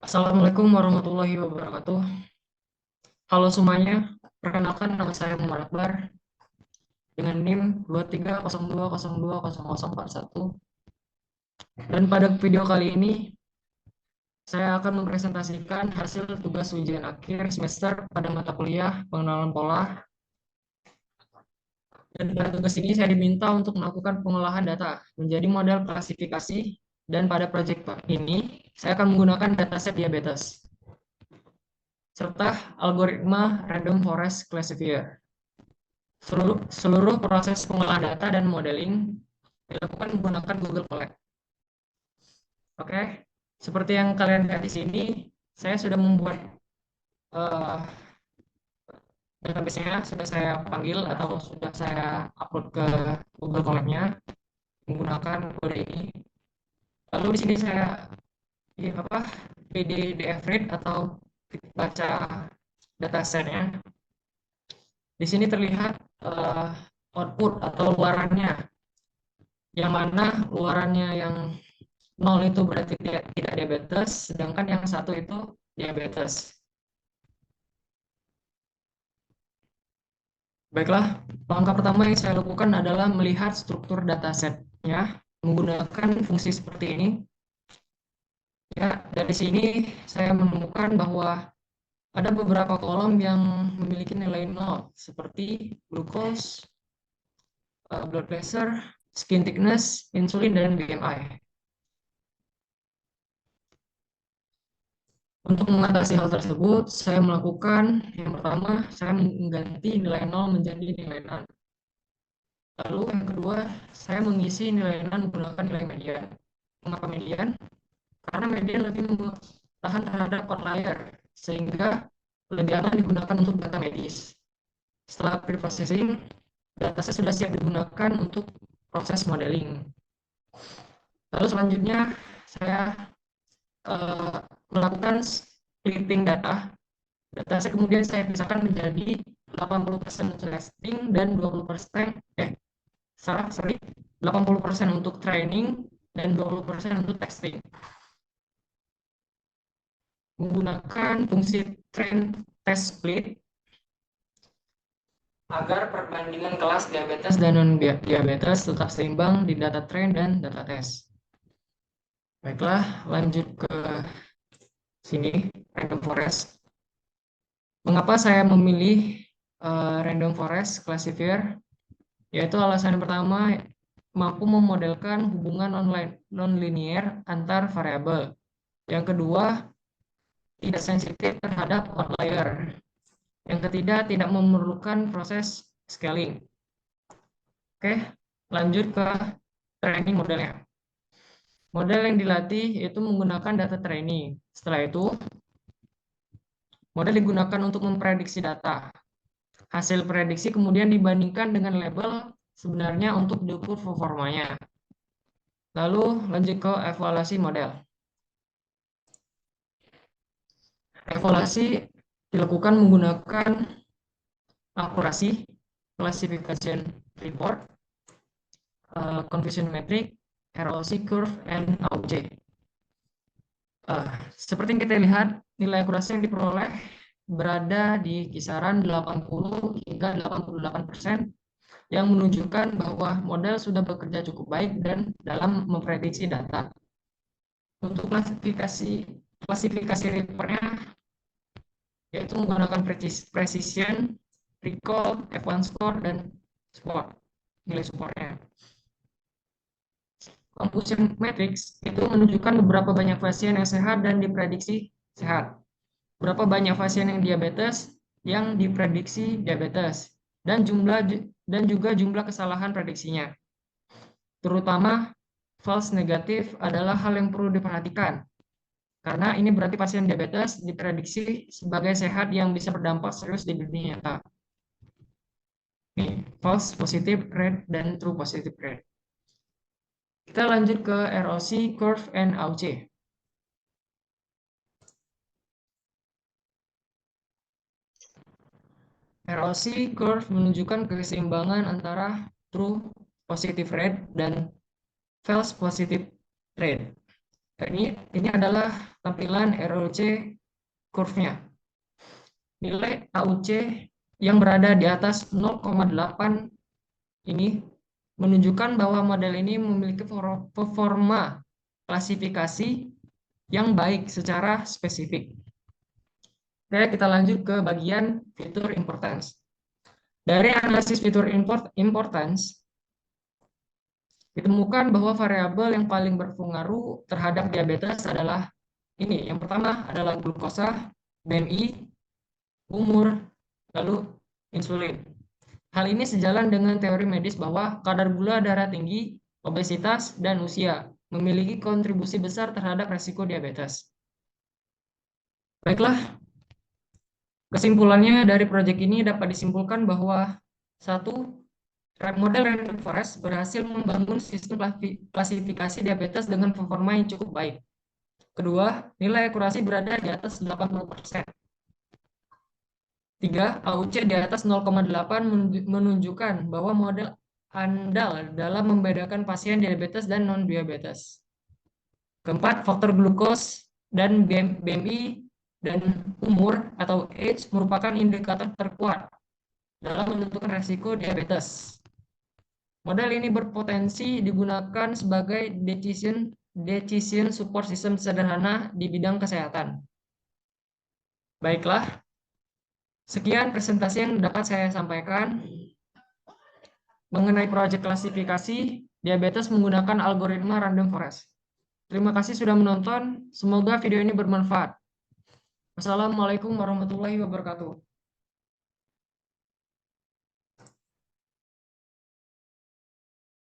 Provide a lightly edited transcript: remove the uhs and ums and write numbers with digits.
Assalamualaikum warahmatullahi wabarakatuh. Halo semuanya, perkenalkan nama saya Muhammad Akbar dengan NIM 2302020041. Dan pada video kali ini saya akan mempresentasikan hasil tugas ujian akhir semester pada mata kuliah pengenalan pola. Dan pada tugas ini saya diminta untuk melakukan pengolahan data menjadi model klasifikasi, dan pada proyek ini saya akan menggunakan dataset diabetes serta algoritma random forest classifier. Seluruh proses pengolahan data dan modeling dilakukan menggunakan Google Colab. Oke, seperti yang kalian lihat di sini, saya sudah membuat uh, database-nya, sudah saya panggil atau sudah saya upload ke Google Colab-nya menggunakan kode ini. Lalu di sini saya PDDF read atau baca datasetnya. Di sini terlihat output atau luarannya, yang mana luarannya yang 0 itu berarti tidak diabetes, sedangkan yang satu itu diabetes. Baiklah, langkah pertama yang saya lakukan adalah melihat struktur datasetnya menggunakan fungsi seperti ini. Ya, dari sini saya menemukan bahwa ada beberapa kolom yang memiliki nilai 0, seperti glucose, blood pressure, skin thickness, insulin, dan BMI. Untuk mengatasi hal tersebut, saya melakukan yang pertama, saya mengganti nilai 0 menjadi nilai 6. Lalu yang kedua, saya mengisi nilai 6 menggunakan nilai median. Mengapa median? Karena median lebih tahan terhadap outlier, sehingga lebih aman digunakan untuk data medis. Setelah pre-processing, data saya sudah siap digunakan untuk proses modeling. Lalu selanjutnya, saya melakukan splitting data. Data saya kemudian saya pisahkan menjadi 80% untuk testing dan 20% 80% untuk training dan 20% untuk testing. Menggunakan fungsi train test split agar perbandingan kelas diabetes dan non-diabetes tetap seimbang di data train dan data test. Baiklah, lanjut ke sini, random forest. Mengapa saya memilih random forest classifier? Yaitu alasan pertama, mampu memodelkan hubungan non-linear antar variabel. Yang kedua, tidak sensitif terhadap outlier. Yang ketiga, tidak memerlukan proses scaling. Oke, lanjut ke training modelnya. Model yang dilatih itu menggunakan data training. Setelah itu, model digunakan untuk memprediksi data. Hasil prediksi kemudian dibandingkan dengan label sebenarnya untuk diukur performanya. Lalu lanjut ke evaluasi model. Evaluasi dilakukan menggunakan akurasi, classification report, confusion metric, ROC curve, and AUJ. Seperti yang kita lihat, nilai akurasi yang diperoleh berada di kisaran 80 hingga 88%, yang menunjukkan bahwa model sudah bekerja cukup baik dan dalam memprediksi data. Untuk klasifikasi reportnya, yaitu menggunakan precision, recall, F1 score, dan support, nilai supportnya. Confusion matrix itu menunjukkan beberapa banyak pasien yang sehat dan diprediksi sehat, berapa banyak pasien yang diabetes yang diprediksi diabetes, dan juga jumlah kesalahan prediksinya. Terutama false negatif adalah hal yang perlu diperhatikan, karena ini berarti pasien diabetes diprediksi sebagai sehat yang bisa berdampak serius di dunia nyata. Nih, false positive rate dan true positive rate. Kita lanjut ke ROC, curve, and AUC. ROC curve menunjukkan keseimbangan antara true positive rate dan false positive rate. Ini adalah tampilan ROC curve-nya. Nilai AUC yang berada di atas 0,8 ini menunjukkan bahwa model ini memiliki performa klasifikasi yang baik secara spesifik. Oke, kita lanjut ke bagian fitur importance. Dari analisis fitur importance, ditemukan bahwa variabel yang paling berpengaruh terhadap diabetes adalah ini. Yang pertama adalah glukosa, BMI, umur, lalu insulin. Hal ini sejalan dengan teori medis bahwa kadar gula darah tinggi, obesitas, dan usia memiliki kontribusi besar terhadap resiko diabetes. Baiklah, kesimpulannya dari proyek ini dapat disimpulkan bahwa satu, model Random Forest berhasil membangun sistem klasifikasi diabetes dengan performa yang cukup baik. Kedua, nilai akurasi berada di atas 80%. Tiga, AUC di atas 0,8 menunjukkan bahwa model andal dalam membedakan pasien diabetes dan non-diabetes. Keempat, faktor glukos dan BMI dan umur atau age merupakan indikator terkuat dalam menentukan resiko diabetes. Model ini berpotensi digunakan sebagai decision support system sederhana di bidang kesehatan. Baiklah, sekian presentasi yang dapat saya sampaikan mengenai proyek klasifikasi diabetes menggunakan algoritma Random Forest. Terima kasih sudah menonton. Semoga video ini bermanfaat. Wassalamualaikum warahmatullahi wabarakatuh.